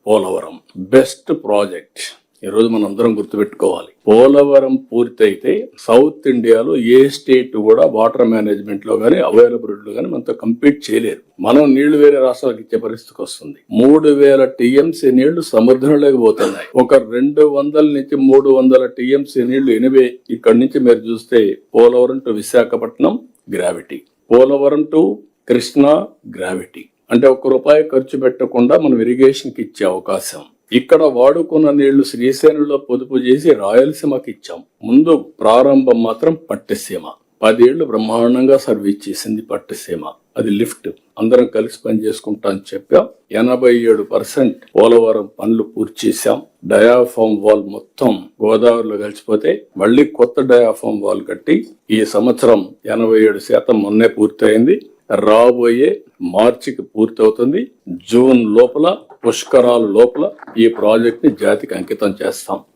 Polavaram best project. ఈరోజు మనం అందరం గుర్తుపెట్టుకోవాలి, పోలవరం పూర్తయితే సౌత్ ఇండియాలో ఏ స్టేట్ కూడా వాటర్ మేనేజ్మెంట్ లో గానీ అవైలబిలిటీ లో గానీ మనతో కంపీట్ చేయలేరు. మనం నీళ్లు వేరే రాష్ట్రాలకు ఇచ్చే పరిస్థితికి వస్తుంది. 3000 టీఎంసీ నీళ్లు సముద్రంలోకి పోతున్నాయి. ఒక 200 నుంచి 300 టీఎంసీ నీళ్లు ఎనివే ఇక్కడి నుంచి మీరు చూస్తే Polavaram to Visakhapatnam gravity, Polavaram to Krishna gravity. అంటే ₹1 ఖర్చు పెట్టకుండా మనం ఇరిగేషన్ కి ఇచ్చే అవకాశం. ఇక్కడ వాడుకున్న నీళ్లు శ్రీశైలంలో పొదుపు చేసి రాయలసీమకి ఇచ్చాం. ముందు ప్రారంభం మాత్రం పట్టిసీమ 10 ఏళ్లు బ్రహ్మాండంగా సర్వీస్ చేసింది పట్టిసీమ. అది లిఫ్ట్ అందరం కలిసి పని చేసుకుంటా అని చెప్పాం. 87% పోలవరం పనులు పూర్తి చేశాం. డయాఫామ్ వాల్ మొత్తం గోదావరిలో కలిసిపోతే మళ్ళీ కొత్త డయాఫామ్ వాల్ కట్టి ఈ సంవత్సరం 87% మొన్నే పూర్తయింది. రాబోయే మార్చికి పూర్తవుతుంది. జూన్ లోపల పుష్కరాల లోపల ఈ ప్రాజెక్ట్ ని జాతికి అంకితం చేస్తాం.